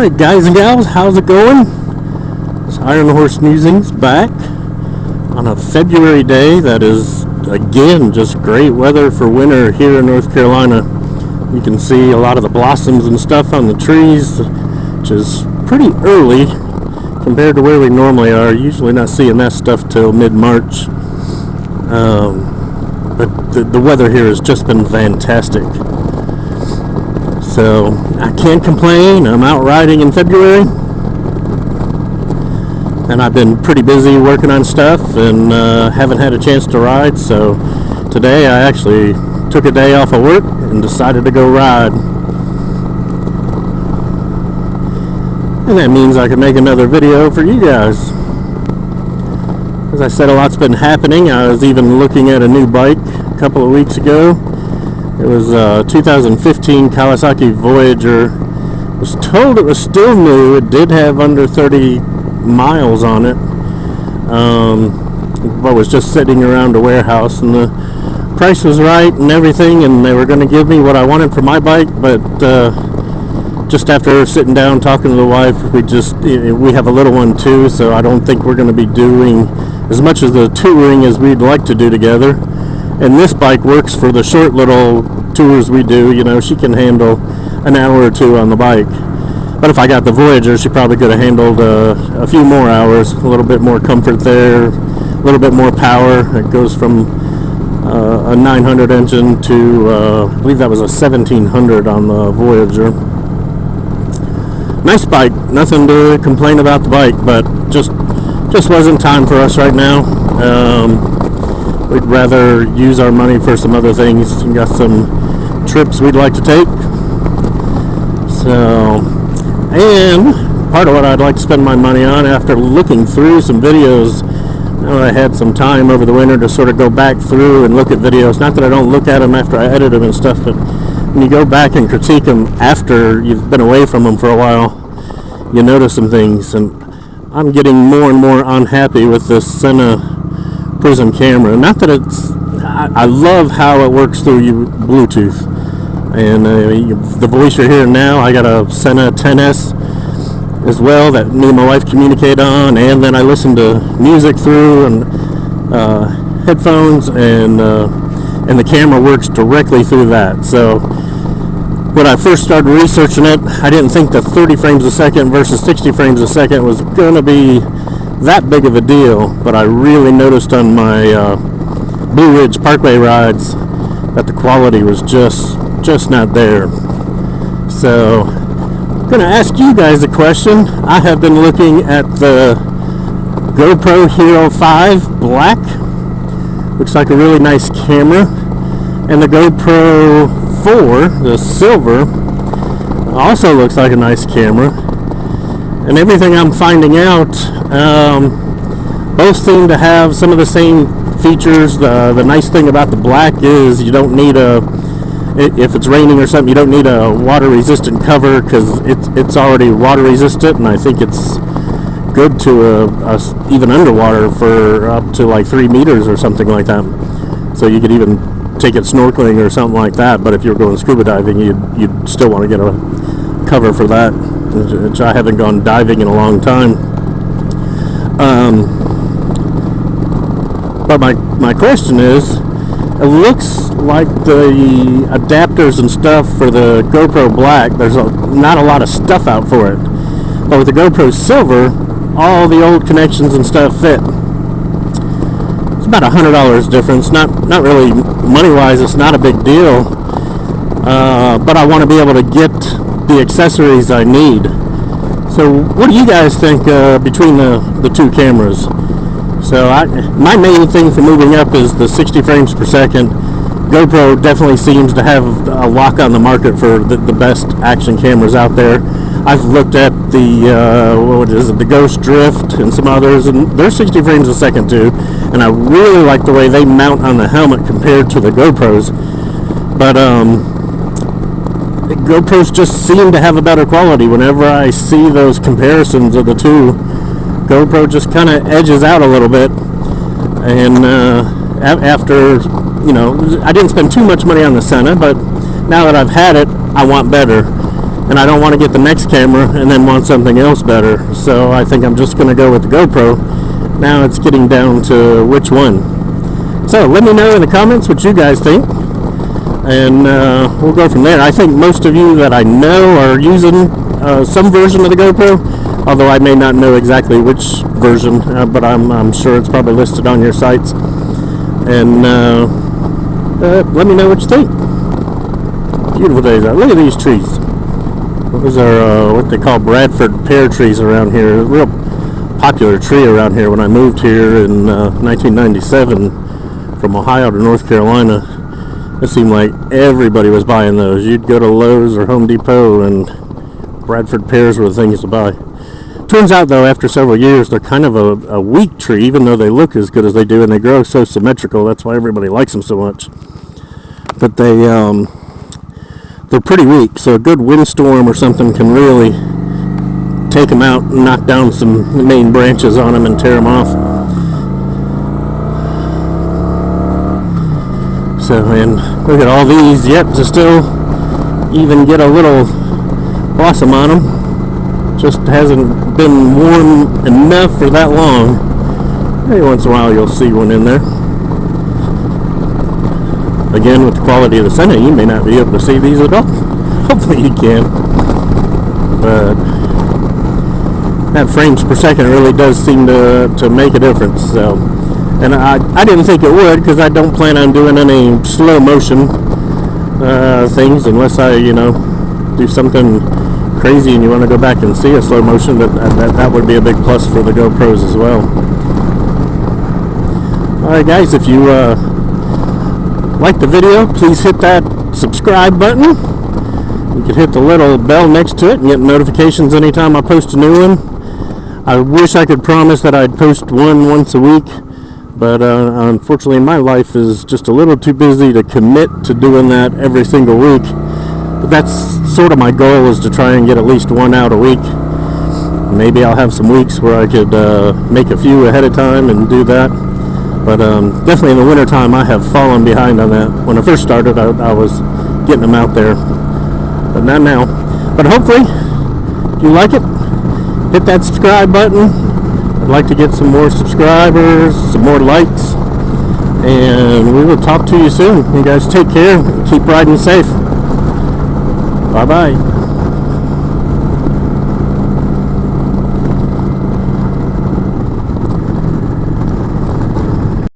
Alright guys and gals, how's it going? This Iron Horse Musing's back on a February day that is, again, just great weather for winter here in North Carolina. You can see a lot of the blossoms and stuff on the trees, which is pretty early compared to where we normally are. Usually not seeing that stuff till mid-March. But the weather here has just been fantastic. So I can't complain. I'm out riding in February, and I've been pretty busy working on stuff and haven't had a chance to ride. So today I actually took a day off of work and decided to go ride. And that means I can make another video for you guys. As I said, a lot's been happening. I was even looking at a new bike a couple of weeks ago. It was a 2015 Kawasaki Voyager. I was told it was still new. It did have under 30 miles on it. But was just sitting around a warehouse, and the price was right and everything, and they were going to give me what I wanted for my bike. But just after sitting down talking to the wife, we have a little one too, so I don't think we're going to be doing as much of the touring as we'd like to do together. And this bike works for the short little tours we do. You know, she can handle an hour or two on the bike. But if I got the Voyager, she probably could have handled a few more hours. A little bit more comfort there, a little bit more power. It goes from a 900 engine to, I believe that was a 1700 on the Voyager. Nice bike, nothing to complain about the bike, but just wasn't time for us right now. We'd rather use our money for some other things. We got some trips we'd like to take. So, and part of what I'd like to spend my money on, after looking through some videos, I had some time over the winter to sort of go back through and look at videos. Not that I don't look at them after I edit them and stuff, but when you go back and critique them after you've been away from them for a while, you notice some things. And I'm getting more and more unhappy with this Sena Prism camera. Not that I love how it works through Bluetooth, and the voice you're hearing now, I got a Sena 10S as well that me and my wife communicate on, and then I listen to music through and headphones, and the camera works directly through that. So when I first started researching it, I didn't think the 30 frames a second versus 60 frames a second was going to be that big of a deal, but I really noticed on my Blue Ridge Parkway rides that the quality was just not there. So I'm going to ask you guys a question. I have been looking at the GoPro Hero 5 Black. Looks like a really nice camera. And the GoPro 4, the silver, also looks like a nice camera. And everything I'm finding out, both seem to have some of the same features. The nice thing about the black is you don't need if it's raining or something, you don't need a water resistant cover, because it's already water resistant, and I think it's good to even underwater for up to like 3 meters or something like that. So you could even take it snorkeling or something like that. But if you're going scuba diving, you'd still want to get a cover for that, which I haven't gone diving in a long time. But my question is, it looks like the adapters and stuff for the GoPro Black, there's not a lot of stuff out for it. But with the GoPro Silver, all the old connections and stuff fit. It's about $100 difference. Not really money-wise, it's not a big deal. But I want to be able to get the accessories I need. So what do you guys think between the two cameras? So my main thing for moving up is the 60 frames per second. GoPro definitely seems to have a lock on the market for the best action cameras out there. I've looked at the Ghost Drift and some others, and they're 60 frames a second too, and I really like the way they mount on the helmet compared to the GoPros. But GoPros just seem to have a better quality. Whenever I see those comparisons of the two, GoPro just kind of edges out a little bit. And after, I didn't spend too much money on the Sena, but now that I've had it, I want better. And and I don't want to get the next camera and then want something else better. So I think I'm just going to go with the GoPro. Now it's getting down to which one. So let me know in the comments what you guys think, and we'll go from there. I think most of you that I know are using some version of the GoPro, although I may not know exactly which version, but I'm sure it's probably listed on your sites. And let me know what you think. Beautiful days out. Look at these trees. Those are what they call Bradford pear trees around here. A real popular tree around here. When I moved here in 1997 from Ohio to North Carolina, it seemed like everybody was buying those. You'd go to Lowe's or Home Depot and Bradford pears were the things to buy. Turns out, though, after several years, they're kind of a weak tree, even though they look as good as they do, and they grow so symmetrical. That's why everybody likes them so much. But they're pretty weak, so a good windstorm or something can really take them out and knock down some main branches on them and tear them off. So, and look at all these yet to still even get a little blossom on them. Just hasn't been warm enough for that long. Every once in a while you'll see one in there. Again, with the quality of the Sena, you may not be able to see these at all. Hopefully you can. But that frames per second really does seem to make a difference. So, and I didn't think it would, because I don't plan on doing any slow motion things unless I, do something crazy and you want to go back and see a slow motion. But that would be a big plus for the GoPros as well. Alright guys, if you like the video, please hit that subscribe button. You can hit the little bell next to it and get notifications anytime I post a new one. I wish I could promise that I'd post one once a week, but unfortunately my life is just a little too busy to commit to doing that every single week. But that's sort of my goal, is to try and get at least one out a week. Maybe I'll have some weeks where I could make a few ahead of time and do that. But definitely in the wintertime I have fallen behind on that. When I first started, I was getting them out there, but not now. But hopefully, if you like it, hit that subscribe button. I'd like to get some more subscribers, some more likes, and we will talk to you soon. You guys take care. Keep riding safe. Bye-bye.